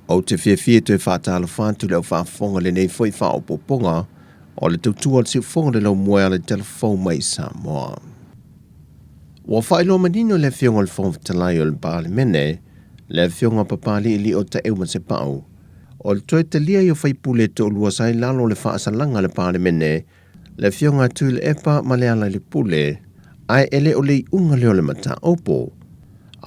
O te whiawhia te whātala whāntu leo whaafonga le nei whai whaopoponga o le tautua le siwfonga le lau moea le telefon mai Sāmoa. Wa whailo manino le whionga le whonga talai o le pāle mene, le whionga papali ili o ta euma se pau. O le toi te lia i o whaipule te olua sai lalo le whaasalanga le pāle mene, le whionga tu le epa ma le ala le pule, ai ele o le unga leo le mata opo.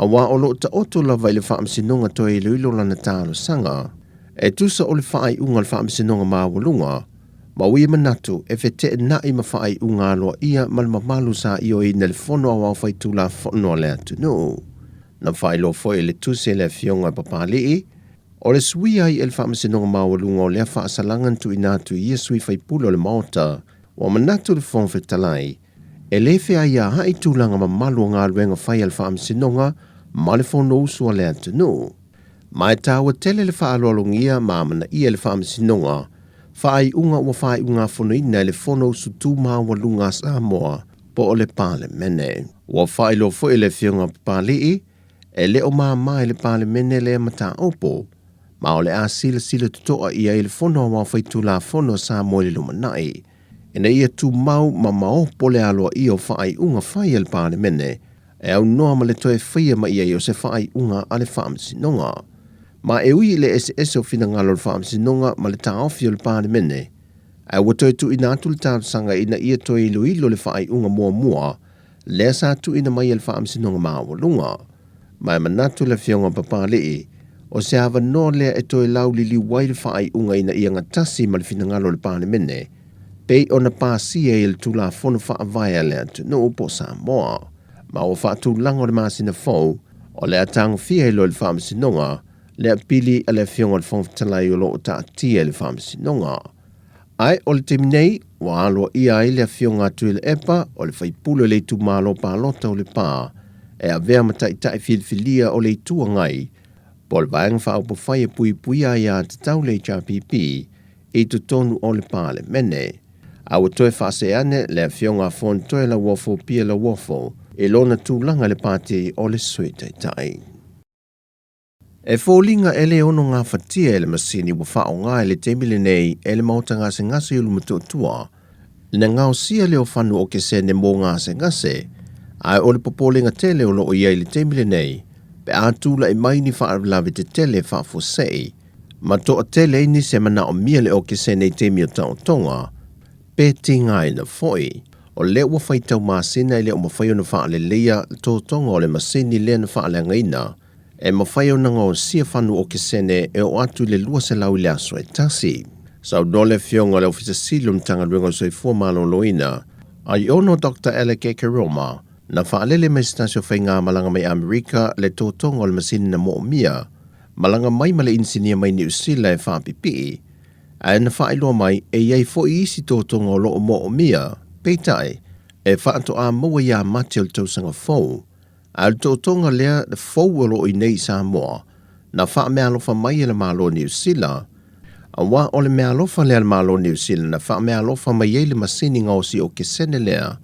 A wā o lo ta oto la vai le whaamsinonga toi ilu ilo lana tālo sanga, e tusa o le whaai unga le whaamsinonga māwalunga, ma ui manatu e whete na i ma whaai unga aloa ia malma malu sa i o i na le whono a wau whai tūla whono le atu no. Na whaai lo foi le tuse le whionga papalii, o le sui ai e le whaamsinonga māwalunga o le whaasalangan tu inatu i sui whai pulo le maota, wa manatu le whonga talai, e le whea ia hai tūlanga ma malu ngā ruenga whai al whaamsinonga, ma le whono usua le atu no. Mai tāua tele le whaalolongia mamana i le whaamsinonga, whaai unga ua whaai unga whono ina le whono usu tū māwalunga Sāmoa, po o le pāle mene. Ua whaai lo fo le whionga pālii, e le o mai le pāle mene le mata opo, ma o le a sila tutoa ia i le whono wa whaitu la whono Sāmoa le lumanai, ina ia tū mau ma maopo le aloa i o whaai unga whai le pāle mene, e au noa ma le toe whaia ma ia i o se whaai unga a le whaamsinonga. Ma e ui le ese o whina ngalo le whaamsinonga ma le taofi o le pāle mene, e ua toe tu ina atu le tātusanga ina ia toe ilo le whaai unga mua, le sa tu ina mai le whaamsinonga māwalunga. Ma e manatu le whionga papalii, o se hawa no lea e toe lau li wai le whaai unga ina ia ngatasi ma le whina ngalo le pāle mene, pei o na pāsia i le tūla whono whaavaya le atu no upo Sāmoa. Ma o whaatu lango le māsina fau, o le atango fia i lo le whaamsinonga, le apili a le whionga le whongtalai o lo o ta tia le whaamsinonga. Ai o le teminei, wa aloa ia i le whionga atu le epa, o le whaipulo le tu malo pālota o le pā, e a vea matai filfilia o le tua ngai, po le vaenga whaaupo whai e pui a ia te tau le HRPP, i tu tonu o le pāle mene. A o toe whaase ane le whionga whon toe la wofo pia la wofo, e lona tūlanga le pāti o le sui tai. E fōlinga ele ono ngā whatia ele masini wa whao ngā ele temile nei ele mauta ngā se ngase ulu mutua, le ngāo sia leo whanu o ke se ne mō ngā se ngase, ai o le popolinga tele o loo iei le temile nei, pe ātula e maini whaaralawe te tele whaafosei, ma toa tele ni se mana o mia le o ke se nei temi o tau tonga, pe tingai na foi. O le ua whaitau māsina i le o mawhaio na wha le leia tō tonga o le masini le na wha le ngaina, e mawhaio na ngā o sia whanu o ke sene e o atu le lua se lau i le aso e tasi. Sau dole whionga le ofisa silum tanga ruenga soi fua malo loina, ai ono Dr. Alec Ekeroma, na wha alele mai stasio whai ngā malanga mai Amerika le tō tonga o le masini na mo mia, malanga mai male insinia mai New Zealand e whaapipi, a na wha iloa mai e iei fo i isi tō tonga o lo o mo mia, peitai, e whaato a maua ia mati o le tausanga fau. A le tōtonga lea le fau o lo i nei Sāmoa, na wha mea alofa mai e le malo New Zealand. A wā o le mea alofa lea le malo New Zealand, na wha mea alofa mai e le masini ngausi o ke sene lea,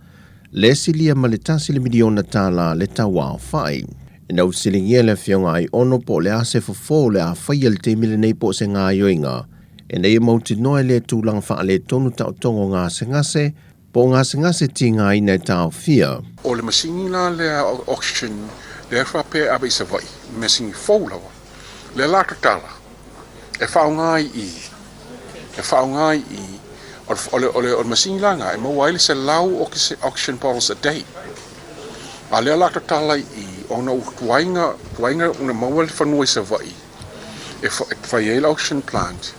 le silia ma le tasi le miliona Tala le tawa o whai. Ina usilingia le whionga ai ono po le ase fofo le a whaia le teimile nei po se ngā yoinga, e nei mauti noe le tūlanga wha le tonu tau tongo ngā se ngase, po ngā se ngase ti ngā ina tau fia. O le masini la le oxygen le whape abe isa vai, masini fōlawa, le laka tala, e whaongai i, o le masini la ngā, e mawaile se lau oxygen bottles a day. A le laka tala i, o na tuainga una mawale whanua isa vai, e whaiele oxygen plant.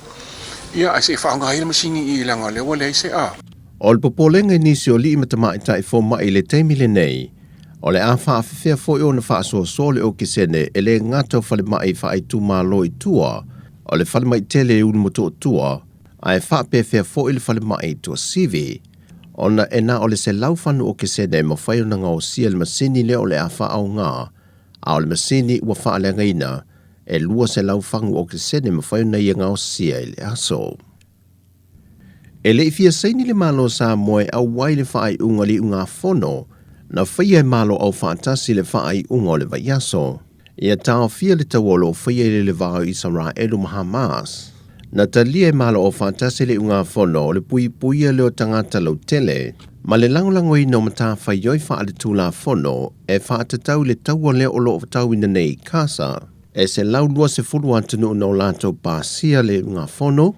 Ia, e whaongai le masini i langa le wale se a. O le popolenga nisi o li imatamai tai fo mai le teimile nei, o le a whaafewhea fo i o na whaasua le o kisene e le ngata o whale mai whaai tu malo i tua, o le whale mai tele unu moto tua, a e whaapewhea fo i le whale mai tua sivi. O na e na o le se lau whanu o kisene ma whaio na ngā o sia le masini le o le a whaau ngā, a o le masini ua wha le ngaina, e lua se lau whangu o kisene ma whaio na i ngā o sia i le aso. E le ifia saini le malo Sāmoa au wai le whaai unga li unga whono, na whaia malo au whaatasi le whaai unga o le vaiaso. Ia tau fia le tawolo fia le vau Israelu ma Hamas. Na talia malo o fantasi le unga fono le pui leo tangata lau tele, ma le langolango i no mata whaioi wha ale tūla fono e wha atatau le taua leo o loo tau ina nei kasa. E se lau lua se fulu antunu no lato pasia le unga fono,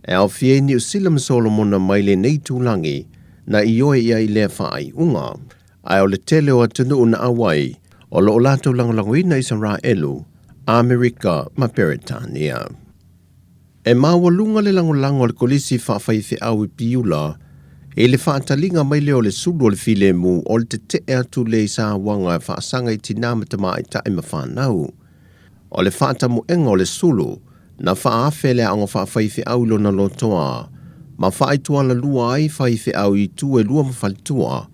e au fie ni usila Solomona mai le nei tūlangi na ioe ia i lea wha ai unga. Ai o le tele o atunu na awai o loo lato langolango i na Israelu, Amerika ma Peretania. E mawalunga le langolango le kolisi whawhaife au I piula, e le whaatalinga mai leo le sulu le file mu o le te atu le sa wanga e whaasanga I tina matama I tae ma whanau. O le whaatamu enga o le sulu, na whaafe le ango whawhaife au lo na lotoa, ma whaitua la lua ai whaife au I tu e lua mawhalitua,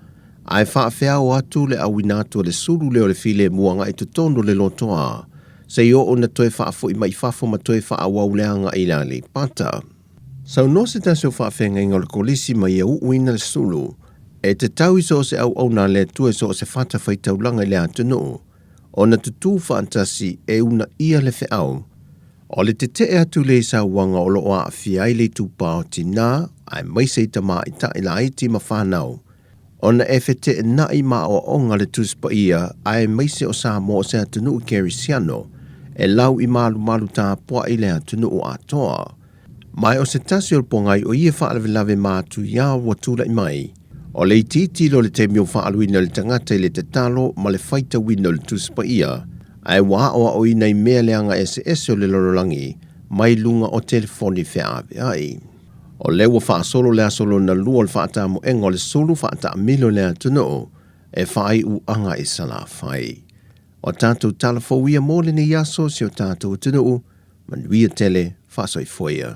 ai whaafe au atu le au inatu le sulu leo le file muanga I tutondo le lotoa, se yo o na toe whaafo I mai whafo ma toe whaawau leanga I la le pata. Sau no se tasio whaafenga ingo le kolisi mai e uina le sulu, e te tau iso se au na le tue so se whata whaitaulanga I le atunu, o na tutu fantasi e una ia le au. O le te atu le sa wanga o lo a fiai le tupa o tina, ai mai se tama I ta ila iti ma whanau. O na e fete na I ma o onga le tuspa ia, ai mai se o Sāmoa se atunu kerisiano, e lau I malu tā poa I le atunu o atoa. Mai o se tasi o pongai o ia whaalawelawe mātu ia watula I mai. O le titi lo le te mio whaaluina le tangata I le te talo ma le whaita wina le tuspa ia. Ai wā o ina I mea leanga SS o le lorolangi, mai lunga o telefoni whiaawe ai. O lewa whaasolo lea solo na lua le whaata mo engo le solo whaata milo lea tuno, e whai u anga I sala whai. O tātou tala fōwia mōle ni yaso si o tātou tuno, manuia tele whaasoi foia.